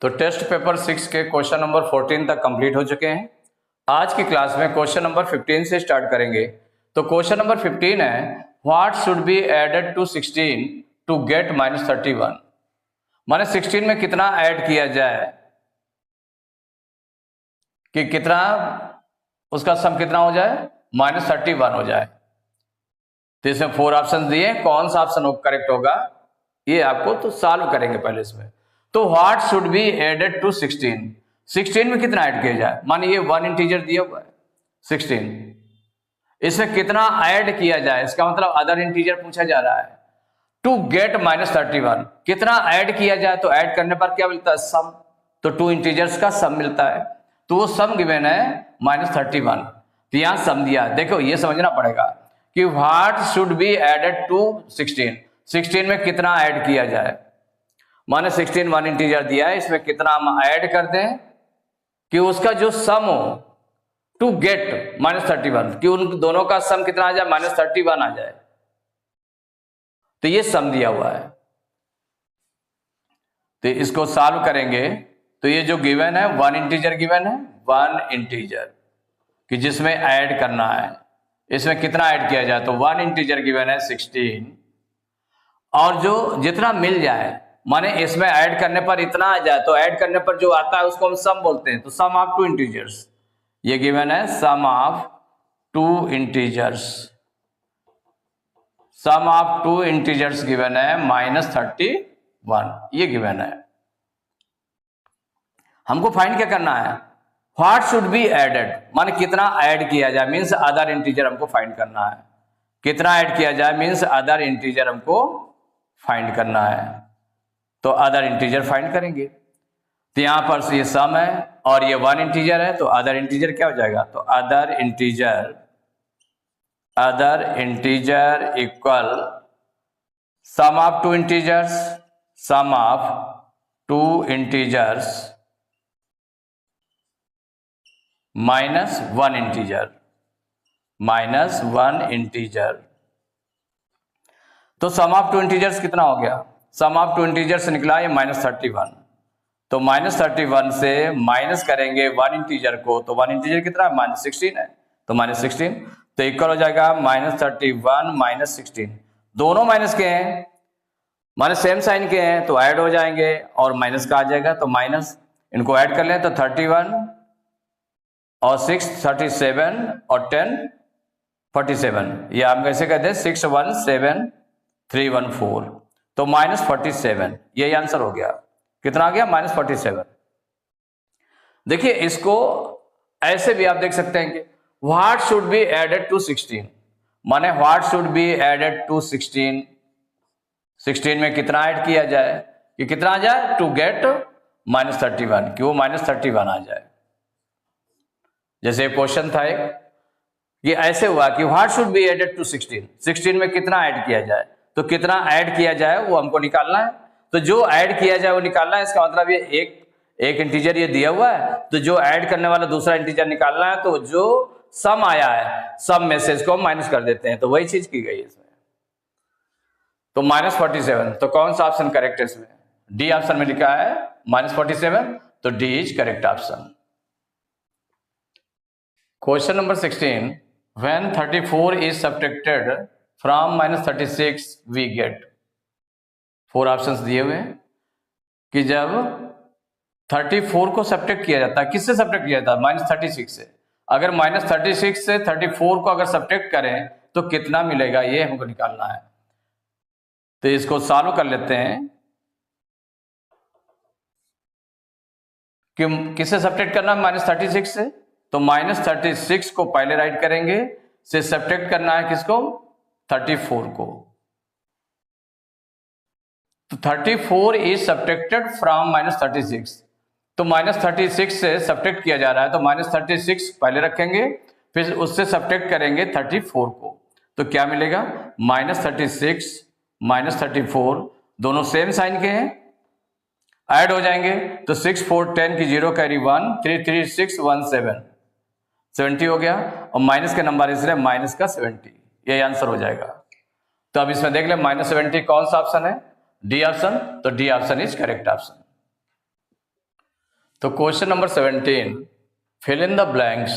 तो test paper 6 के question number 14 तक कंप्लीट हो चुके हैं। आज की क्लास में क्वेश्चन नंबर 15 से स्टार्ट करेंगे। तो क्वेश्चन नंबर 15 है, what should be added to 16 to get -31। माने 16 में कितना ऐड किया जाए कि कितना उसका सम कितना हो जाए, -31 हो जाए। तो इसमें 4 ऑप्शन दिए, कौन सा ऑप्शन करेक्ट होगा ये आपको तो सॉल्व करेंगे पहले इसमें। तो what should be added to 16, 16 में कितना ऐड किया जाए। मानिए 1 इंटीजर दिया हुआ है 16, इसमें कितना ऐड किया जाए, इसका मतलब अदर इंटीजर पूछा जा रहा है। टू गेट -31 कितना ऐड किया जाए, तो ऐड करने पर क्या मिलता है, सम। तो 2 इंटीजर्स का सम मिलता है, तो वो सम गिवन है -31। तो यहां सम दिया। देखो ये समझना पड़ेगा कि what should be added to 16, 16 में कितना ऐड किया जाए। माने 16 1 इंटीजर दिया है, इसमें कितना हम ऐड कर दें कि उसका जो सम हो टू गेट -31, कि उन दोनों का सम कितना आ जाए, -31 आ जाए। तो ये सम दिया हुआ है, तो इसको सॉल्व करेंगे। तो ये जो गिवन है 1 इंटीजर गिवन है, 1 इंटीजर कि जिसमें ऐड करना है, इसमें कितना ऐड किया जाए। तो 1 इंटीजर गिवन है 16, और जो जितना मिल जाए, माने इसमें ऐड करने पर इतना आ जाए, तो ऐड करने पर जो आता है उसको हम सम बोलते हैं। तो सम ऑफ 2 इंटीजर्स ये गिवन है, sum of 2 integers, sum of 2 integers given है -31, ये गिवन है। हमको फाइंड क्या करना है, व्हाट शुड बी एडेड, माने कितना ऐड किया जाए, मीन्स अदर इंटीजर हमको फाइंड करना है। कितना ऐड किया जाए मीन्स अदर इंटीजर हमको फाइंड करना है। तो अदर इंटीजर फाइंड करेंगे। तो यहां पर ये सम है और ये 1 इंटीजर है, तो अदर इंटीजर क्या हो जाएगा, तो other integer equal sum of 2 integers, sum of 2 integers -1 integer, -1 integer. तो सम ऑफ 2 इंटीजर्स कितना हो गया, सम ऑफ 2 इंटीजर्स निकला ये -31। तो -31 से माइनस करेंगे 1 इंटीजर को, तो 1 इंटीजर कितना है, -16 है, तो -16। तो इक्वल हो जाएगा -31 -16, दोनों माइनस के हैं, माने सेम साइन के हैं, तो ऐड हो जाएंगे और माइनस का आ जाएगा। तो माइनस इनको ऐड कर लें, तो 31 और 6 37 और 10 47, ये हम कैसे कहते हैं 617314, तो -47, यही आंसर हो गया। कितना आ गया, -47। देखिए इसको ऐसे भी आप देख सकते हैं कि what should be added to 16, माने what should be added to 16, 16 में कितना ऐड किया जाए कि कितना आ जाए, टू गेट -31, कि वो -31 आ जाए। जैसे क्वेश्चन था एक, ये ऐसे हुआ कि what should be added to 16, 16 में कितना ऐड किया जाए, तो कितना ऐड किया जाए वो हमको निकालना है। तो जो ऐड किया जाए वो निकालना है, इसका मतलब ये एक इंटीजर ये दिया हुआ है, तो जो ऐड करने वाला दूसरा इंटीजर निकालना है, तो जो सम आया है सम में से इसको हम माइनस कर देते हैं, तो वही चीज की गई इसमें। तो -47, तो कौन सा ऑप्शन करेक्ट है इसमें, डी ऑप्शन में लिखा है -47, तो D is correct option. Question number 16, when 34 is subtracted from -36 we get, 4 options दिए हुए हैं कि जब 34 को सब्ट्रैक्ट किया जाता है, किससे सब्ट्रैक्ट किया जाता है, -36 से। अगर -36 से 34 को अगर सब्ट्रैक्ट करें तो कितना मिलेगा, ये हमको निकालना है। तो इसको सॉल्व कर लेते हैं कि किससे सब्ट्रैक्ट करना है, -36 से। तो -36 को पहले राइट करेंगे, से सब्ट्रैक्ट करना है किसको, 34 को। तो 34 इज सब्ट्रैक्टेड फ्रॉम -36, तो -36 से सब्ट्रैक्ट किया जा रहा है, तो -36 पहले रखेंगे, फिर उससे सब्ट्रैक्ट करेंगे 34 को। तो क्या मिलेगा, -36 -34, दोनों सेम साइन के हैं, ऐड हो जाएंगे। तो 6 4 10 की 0 कैरी 1, 3 3 6 1 7, 70 हो गया, और माइनस के नंबर इसलिए माइनस का 70, यही आंसर हो जाएगा। तो अब इसमें देख ले -70 कौन सा ऑप्शन है, डी ऑप्शन, तो D option is correct option. तो question number 17, fill in the blanks,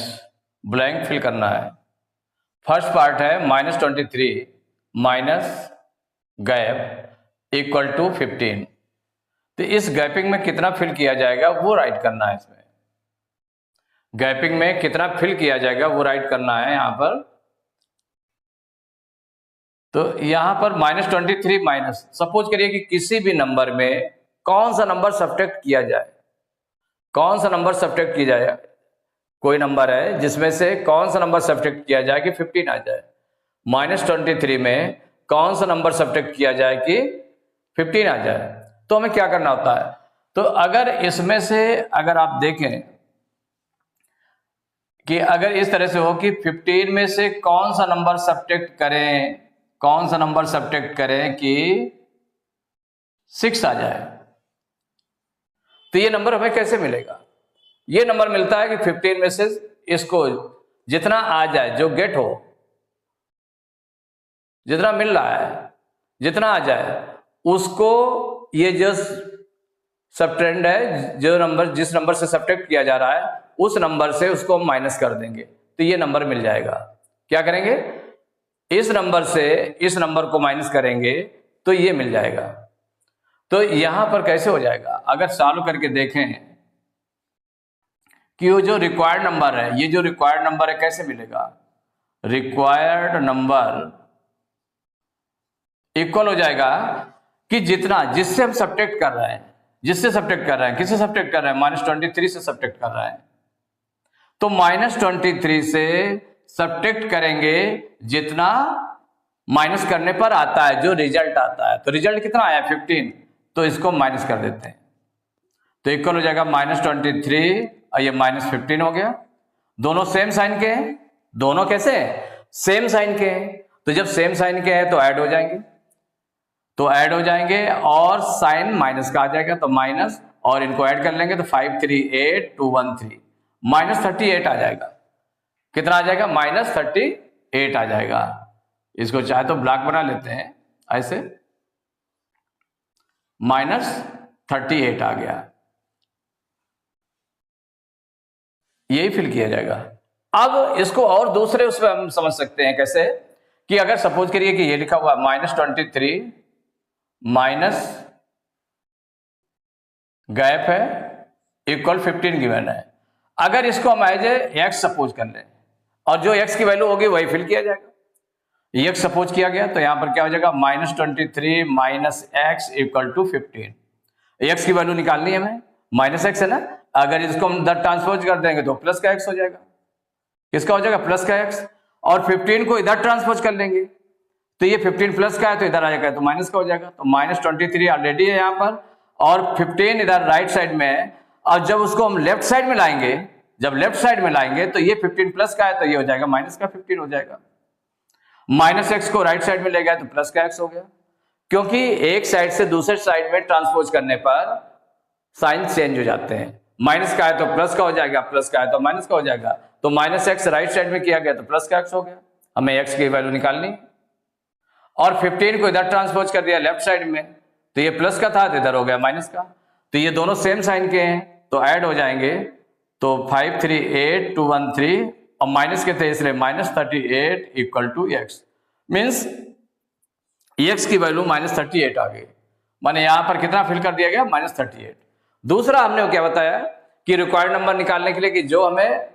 blank fill करना है। फर्स्ट पार्ट है -23 माइनस गैप इक्वल टू 15। तो इस गैपिंग में कितना फिल किया जाएगा वो राइट करना है। इसमें गैपिंग में कितना फिल किया जाएगा वो राइट करना है यहां पर। तो यहां पर -23 माइनस, सपोज करिए कि किसी भी नंबर में कौन सा नंबर सब्ट्रैक्ट किया जाए, कौन सा नंबर सब्ट्रैक्ट किया जाए। कोई नंबर है जिसमें से कौन सा नंबर सब्ट्रैक्ट किया जाए कि 15 आ जाए। -23 में कौन सा नंबर सब्ट्रैक्ट किया जाए कि 15 आ जाए। तो हमें क्या करना होता है, तो अगर इसमें से अगर आप देखें कि अगर इस तरह से हो कि 15 में से कौन सा नंबर सब्ट्रैक्ट करें, कौन सा नंबर सब्ट्रैक्ट करें कि 6 आ जाए, तो ये नंबर हमें कैसे मिलेगा। ये नंबर मिलता है कि 15 में से इसको जितना आ जाए, जो गेट हो, जितना मिल रहा है, जितना आ जाए उसको, ये जो सबट्रेंड है, जो नंबर जिस नंबर से सब्ट्रैक्ट किया जा रहा है उस नंबर से उसको हम माइनस कर देंगे तो ये नंबर मिल जाएगा। क्या करेंगे, इस नंबर से इस नंबर को माइनस करेंगे तो ये मिल जाएगा। तो यहां पर कैसे हो जाएगा, अगर सॉल्व करके देखें कि वो जो रिक्वायर्ड नंबर है, ये जो रिक्वायर्ड नंबर है कैसे मिलेगा। रिक्वायर्ड नंबर इक्वल हो जाएगा कि जितना, जिससे हम सब्ट्रैक्ट कर रहे हैं, जिससे सब्ट्रैक्ट कर रहे हैं, किससे सब्ट्रैक्ट कर रहे हैं, -23 से सब्ट्रैक्ट कर रहे हैं। तो -23 से सब्ट्रैक्ट करेंगे जितना माइनस करने पर आता है, जो रिजल्ट आता है। तो रिजल्ट कितना आया 15, तो इसको माइनस कर देते हैं तो इक्वल हो जाएगा -23 और ये -15 हो गया। दोनों सेम साइन के हैं, दोनों कैसे सेम साइन के हैं, तो जब सेम साइन के हैं तो ऐड हो जाएंगे, तो ऐड हो जाएंगे और साइन माइनस का आ जाएगा तो माइनस, और इनको ऐड कर लेंगे तो 5 3 8 2 1 3 -38 आ जाएगा। कितना आ जाएगा, -38 आ जाएगा। इसको चाहे तो ब्लॉक बना लेते हैं ऐसे, -38 आ गया, यही फिल किया जाएगा। अब इसको और दूसरे उसमें हम समझ सकते हैं कैसे, कि अगर सपोज करिए कि ये लिखा हुआ -23 माइनस गैप है इक्वल 15 गिवन है। अगर इसको हम एज एक्स सपोज कर लें और जो एक्स की वैल्यू होगी वही फिल किया जाएगा। एक्स सपोज किया गया तो यहां पर क्या हो जाएगा, -23 minus x equal to 15। X की वैल्यू निकालनी है हमें, -x है ना, अगर इसको हम इधर ट्रांसपोज कर देंगे तो प्लस का x हो जाएगा। किसका हो जाएगा, प्लस का x। और 15 को इधर ट्रांसपोज कर लेंगे तो ये 15 प्लस का है तो इधर आ जाएगा तो माइनस का हो जाएगा। तो -23 ऑलरेडी है यहां पर और 15 इधर राइट साइड में है। और जब उसको हम लेफ्ट साइड में लाएंगे, जब लेफ्ट साइड में लाएंगे तो ये 15 प्लस का है तो ये हो जाएगा माइनस का 15 हो जाएगा। -x को राइट साइड में ले गया तो प्लस का x हो गया, क्योंकि एक साइड से दूसरे साइड में ट्रांसपोज करने पर साइन चेंज हो जाते हैं। माइनस का है तो प्लस का हो जाएगा, प्लस का है तो माइनस का हो जाएगा। तो -x राइट साइड में किया गया तो प्लस का x हो गया। हमें x की वैल्यू निकालनी, और 15 को इधर ट्रांसपोज कर दिया लेफ्ट साइड में तो ये प्लस का था तो इधर हो गया माइनस का। तो ये दोनों सेम साइन के हैं तो ऐड हो जाएंगे। तो 5 3 8 2 1 3 और माइनस के थे इसलिए -38 equal to x, means x की वैल्यू -38 आ गई। माने यहां पर कितना फिल कर दिया गया, -38। दूसरा हमने क्या बताया कि रिक्वायर्ड नंबर निकालने के लिए कि जो हमें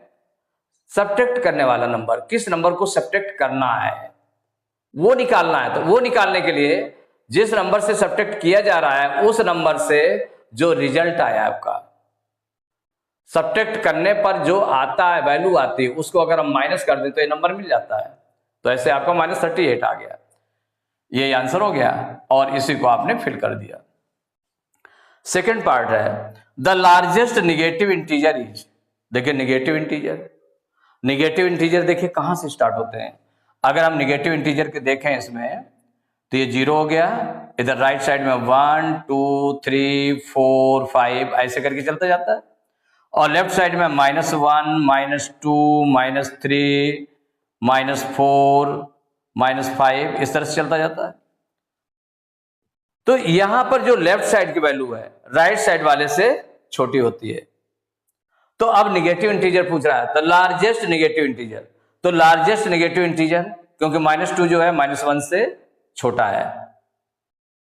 सब्ट्रैक्ट करने वाला नंबर, किस नंबर को सब्ट्रैक्ट करना है वो निकालना है। तो वो निकालने के लिए जिस नंबर से सब्ट्रैक्ट किया जा रहा है उस नंबर से जो रिजल्ट आया आपका, सब्ट्रैक्ट करने पर जो आता है वैल्यू आती है उसको अगर हम माइनस कर दें तो ये नंबर मिल जाता है। तो ऐसे आपका -38 आ गया, ये आंसर हो गया और इसी को आपने फिल कर दिया। सेकेंड पार्ट है the largest negative integer is. देखिए निगेटिव इंटीजर, निगेटिव इंटीजर देखिए कहां से स्टार्ट होते हैं। अगर हम निगेटिव इंटीजर के देखें इसमें तो ये 0 हो गया, इधर राइट साइड में 1 2 3 4 5 ऐसे करके चलता जाता है, और लेफ्ट साइड में -1 -2 -3 -4 -5 इस तरह से चलता जाता है। तो यहां पर जो लेफ्ट साइड की वैल्यू है राइट साइड वाले से छोटी होती है, तो अब निगेटिव इंटीजर पूछ रहा है, तो लार्जेस्ट निगेटिव इंटीजर, तो लार्जेस्ट निगेटिव इंटीजर क्योंकि -2 जो है -1 से छोटा है,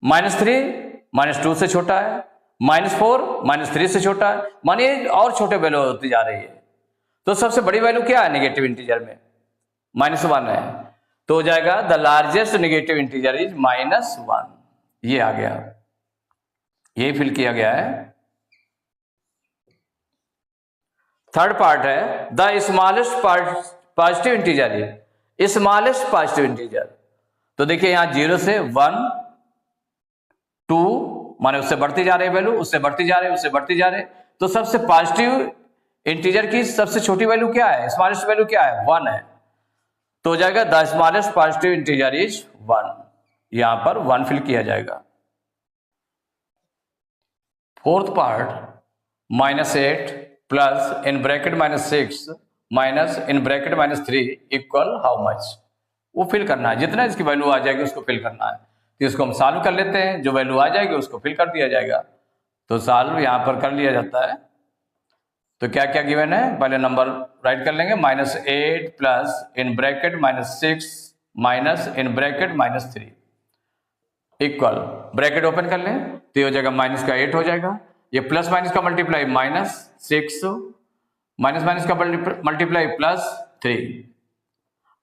-3 -2 से छोटा है, -4 -3 से छोटा है, मानिए और छोटे वैल्यू होती जा रही है। तो सबसे बड़ी वैल्यू क्या है निगेटिव इंटीजर में? -1 है, तो हो जाएगा the largest negative integer is -1। ये आ गया, ये फिल किया गया है। थर्ड पार्ट है the smallest positive integer is smallest positive integer. तो देखिए यहां 0 से 1 2 माने उससे बढ़ती जा रही वैल्यू, उससे बढ़ती जा रही, उससे बढ़ती जा रही। तो सबसे पॉजिटिव इंटीजर की सबसे छोटी वैल्यू क्या है? स्मॉलेस्ट वैल्यू क्या है? 1 है, तो हो जाएगा the smallest positive integer is 1। यहां पर 1 फिल किया जाएगा। Fourth part -8 plus in bracket -6 minus in bracket -3 equal how much, वो फिल करना है। जितना इसकी वैल्यू आ जाएगी उसको फिल करना है। तो इसको हम सॉल्व कर लेते हैं, जो वैल्यू आ जाएगी उसको फिल कर दिया जाएगा। तो सॉल्व यहां पर कर लिया जाता है। तो क्या क्या गिवन है, पहले नंबर राइट कर लेंगे, -8 plus in bracket -6 minus in bracket -3 equal, bracket open कर लें तो ये हो जाएगा माइनस का 8 हो जाएगा, ये प्लस माइनस का मल्टीप्लाई -6 माइनस माइनस का मल्टीप्लाई +3।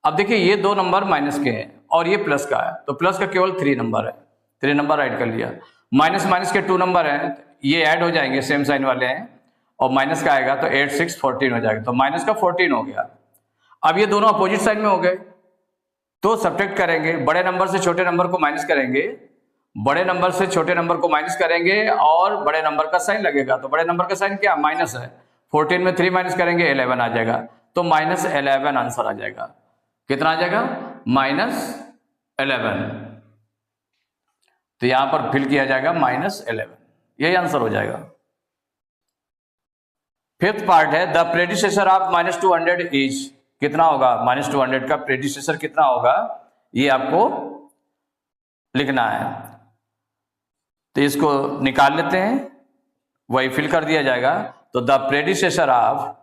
अब देखिए ये दो नंबर माइनस के हैं और ये प्लस का है, तो प्लस का केवल 3 नंबर है, 3 नंबर राइट कर लिया। माइनस माइनस के 2 नंबर हैं, ये ऐड हो जाएंगे, सेम साइन वाले हैं, और माइनस का आएगा तो 8 6 14 हो जाएगा, तो माइनस का 14 हो गया। अब ये दोनों अपोजिट साइन में हो गए, तो सब्ट्रैक्ट करेंगे, बड़े नंबर से छोटे नंबर को माइनस करेंगे, बड़े नंबर से छोटे नंबर को माइनस करेंगे और बड़े नंबर का साइन लगेगा। तो बड़े नंबर का साइन क्या? माइनस है। 14 में 3 माइनस करेंगे 11 आ जाएगा, तो -11 आंसर आ जाएगा। कितना आ जाएगा? -11। तो यहां पर फिल किया जाएगा -11, यही आंसर हो जाएगा। फिफ्थ पार्ट है द प्रेडिसेसर ऑफ -200 इज, कितना होगा? -200 का प्रेडिसेसर कितना होगा, ये आपको लिखना है। तो इसको निकाल लेते हैं, वही फिल कर दिया जाएगा। तो द प्रेडिसेसर ऑफ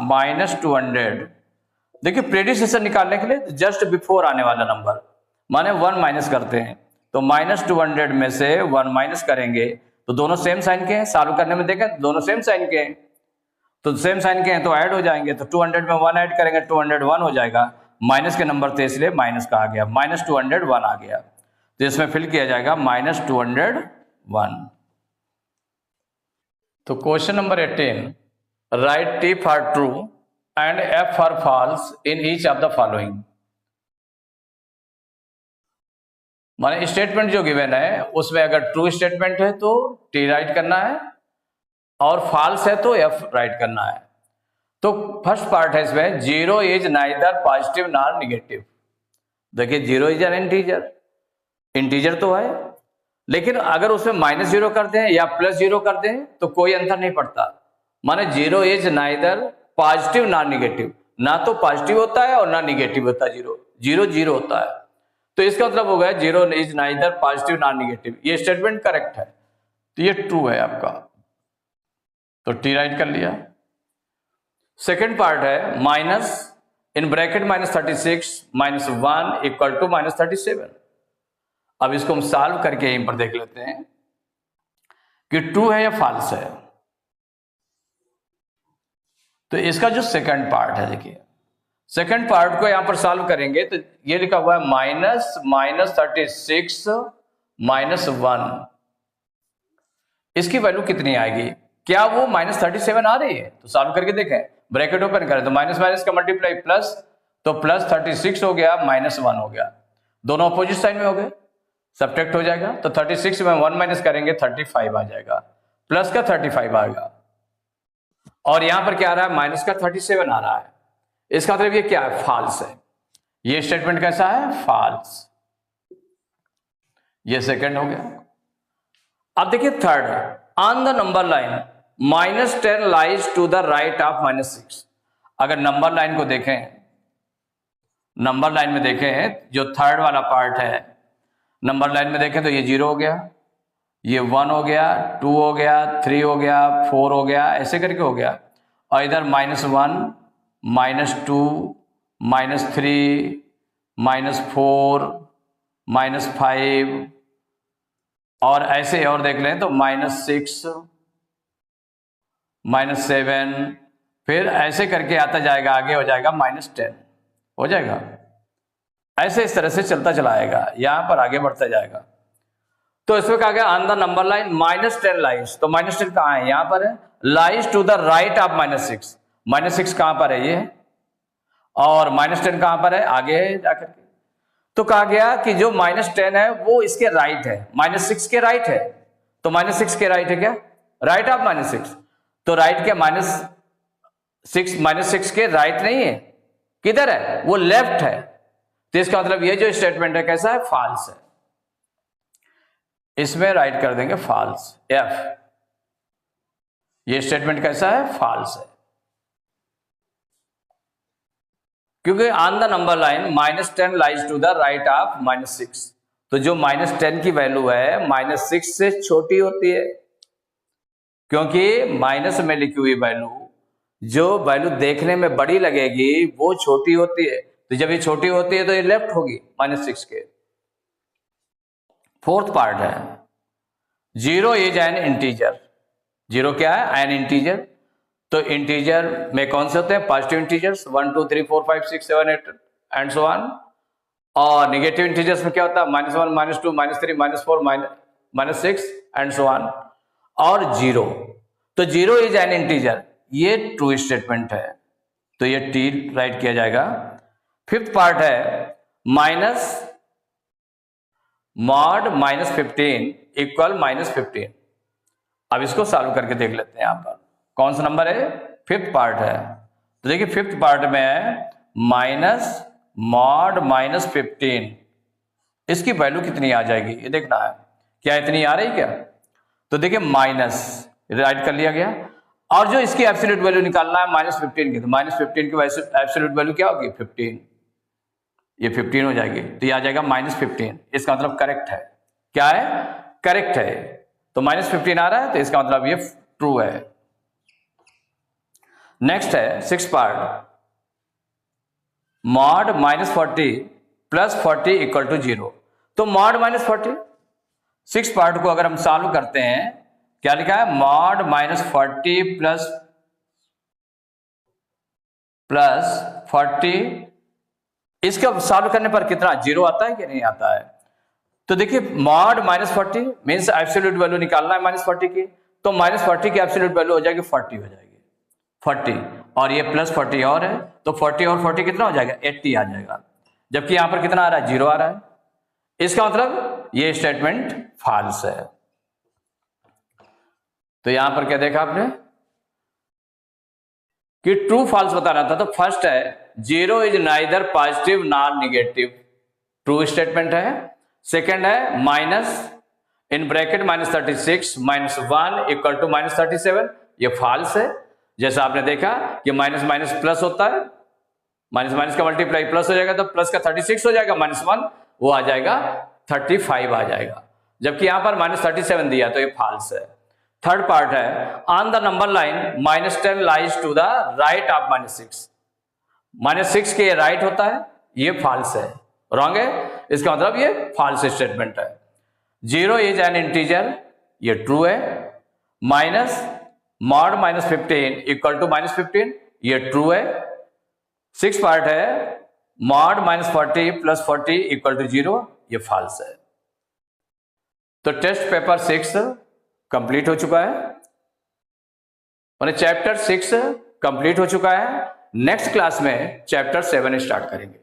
-200, देखिए प्रेडिसेसर निकालने के लिए जस्ट बिफोर आने वाला नंबर माने 1 माइनस करते हैं, तो -200 में से 1 माइनस करेंगे, तो दोनों सेम साइन के हैं, सॉल्व करने में देखें दोनों सेम साइन के हैं, तो सेम साइन के हैं तो ऐड हो जाएंगे, तो 200 में 1 ऐड करेंगे 201 हो जाएगा। माइनस के नंबर थे इसलिए माइनस का आ गया, -201 आ गया, तो इसमें फिल किया जाएगा -201। तो question number 18, right T for true and F for falls in each of the following. माने स्टेटमेंट जो गिवन है उसमें अगर ट्रू स्टेटमेंट है तो T राइट करना है और फॉल्स है तो F राइट करना है। तो फर्स्ट पार्ट है इसमें, 0 is neither positive nor negative. देखिए 0 इज एन इंटीजर, इंटीजर तो है, लेकिन अगर उसमें -0 कर दें या +0 कर दें तो कोई अंतर नहीं पड़ता। माने 0 is neither positive nor negative, ना तो पॉजिटिव होता है और ना निगेटिव होता है, 0 0 होता है। तो इसका मतलब हो गया 0 is neither positive nor negative, ये स्टेटमेंट करेक्ट है, तो ये ट्रू है आपका, तो T राइट कर लिया। सेकेंड पार्ट है minus in bracket -36 -1 equal to -37। अब इसको हम सॉल्व करके यहीं पर देख लेते हैं कि ट्रू है या फॉल्स है। तो इसका जो सेकंड पार्ट है, देखिए सेकंड पार्ट को यहां पर सॉल्व करेंगे तो ये लिखा हुआ है -36 -1, इसकी वैल्यू कितनी आएगी? क्या वो -37 आ रही है? तो सॉल्व करके देखें, ब्रैकेट ओपन करें तो माइनस माइनस का मल्टीप्लाई प्लस, तो +36 हो गया -1 हो गया, दोनों अपोजिट साइड में हो गए, सब्ट्रैक्ट हो जाएगा, तो 36 में 1 माइनस करेंगे 35 आ जाएगा, प्लस का 35 आएगा, और यहां पर क्या आ रहा है? माइनस का 37 आ रहा है। इसका मतलब ये क्या है? फॉल्स है। ये स्टेटमेंट कैसा है? फॉल्स। ये सेकंड हो गया। अब देखिए third, on the number line -10 lies to the right of -6। अगर नंबर लाइन को देखें, नंबर लाइन में देखें जो थर्ड वाला पार्ट है, नंबर लाइन में देखें तो ये 0 हो गया, ये 1 हो गया, 2 हो गया, 3 हो गया, 4 हो गया, ऐसे करके हो गया। और इधर -1, -2, -3, -4, -5 और ऐसे और देख लें तो -6, -7, फिर ऐसे करके आता जाएगा, आगे हो जाएगा -10 हो जाएगा। ऐसे इस तरह से चलता चला आएगा, यहां पर आगे बढ़ता जाएगा। तो इसमें कहा गया on the number line -10 lies, तो -10 कहां है? यहां पर है, lies to the right of -6। -6 कहां पर है? ये, और -10 कहां पर है? आगे है जाकर के। तो कहा गया कि जो -10 है वो इसके राइट है, -6 के राइट है। तो -6 के राइट है क्या? Right of -6। तो राइट के -6 के राइट नहीं है, किधर है? वो लेफ्ट है। तो इसका मतलब ये जो स्टेटमेंट है कैसा है? फॉल्स है। इसमें राइट कर देंगे फॉल्स, F। ये स्टेटमेंट कैसा है? फॉल्स है, क्योंकि on the number line -10 lies to the right of -6। तो जो -10 की वैल्यू है -6 से छोटी होती है, क्योंकि माइनस में लिखी हुई वैल्यू, जो वैल्यू देखने में बड़ी लगेगी वो छोटी होती है। तो जब ये छोटी होती है तो ये लेफ्ट होगी -6 के। फोर्थ पार्ट है 0 इज एन इंटीजर। 0 क्या है? N integer. तो इंटीजर में कौन से होते हैं? Positive integers 1 2 3 4 5 6 7 8 and so on. और नेगेटिव इंटीजर्स में क्या होता है? -1 -2 -3 -4 -6 एंड सो ऑन। और 0, तो 0 इज एन इंटीजर, ये ट्रू स्टेटमेंट है, तो ये टी राइट किया जाएगा। फिफ्थ पार्ट है माइनस मॉड -15 इक्वल -15। अब इसको सॉल्व करके देख लेते हैं। यहां पर कौन सा नंबर है? फिफ्थ पार्ट है। तो देखिए फिफ्थ पार्ट में है माइनस मॉड -15, इसकी वैल्यू कितनी आ जाएगी ये देखना है। क्या इतनी आ रही क्या? तो देखिए माइनस राइट कर लिया गया, और जो इसकी एब्सोल्यूट वैल्यू निकालना है -15 की, तो -15 की एब्सोल्यूट वैल्यू क्या होगी? 15। ये 15 हो जाएगी, तो ये आ जाएगा -15। इसका मतलब करेक्ट है। क्या है? करेक्ट है। तो -15 आ रहा है, तो इसका मतलब ये ट्रू है। नेक्स्ट है सिक्स पार्ट, मॉड -40 + 40 = 0। तो मॉड -40, सिक्स पार्ट को अगर हम सॉल्व करते हैं, क्या लिखा है? मॉड -40 + 40, इसका सॉल्व करने पर कितना 0 आता है कि नहीं आता है? तो देखिए मॉड -40 मीन्स एब्सोल्यूट वैल्यू निकालना है -40 की, तो -40 की एब्सोल्यूट वैल्यू हो जाएगी 40 हो जाएगी, 40, और ये +40 और है, तो 40 और 40 कितना हो जाएगा? 80 आ जाएगा। जबकि यहां पर कितना आ रहा है? 0 आ रहा है। इसका मतलब ये स्टेटमेंट फॉल्स है। तो यहां पर क्या देखा आपने कि ट्रू फॉल्स बताना था। तो फर्स्ट है 0 is neither positive nor negative, true statement है। सेकंड है माइनस इन ब्रैकेट -36 -1 = -37, ये फॉल्स है। जैसा आपने देखा कि माइनस माइनस प्लस होता है, माइनस माइनस का मल्टीप्लाई प्लस हो जाएगा, तो प्लस का 36 हो जाएगा, -1 वो आ जाएगा 35 आ जाएगा। जबकि यहां पर -37 दिया, तो ये फॉल्स है। थर्ड पार्ट है on the number line -10 lies to the right of -6, -6 के राइट होता है, ये फॉल्स है, रॉन्ग है। इसका मतलब ये फॉल्स स्टेटमेंट है। 0 इज एन इंटीजर, ये ट्रू है। माइनस मॉड -15 = -15, ये ट्रू है। सिक्स पार्ट है मॉड -40 + 40 = 0, ये फॉल्स है। तो टेस्ट पेपर 6 कंप्लीट हो चुका है, और चैप्टर 6 कंप्लीट हो चुका है। नेक्स्ट क्लास में चैप्टर 7 स्टार्ट करेंगे।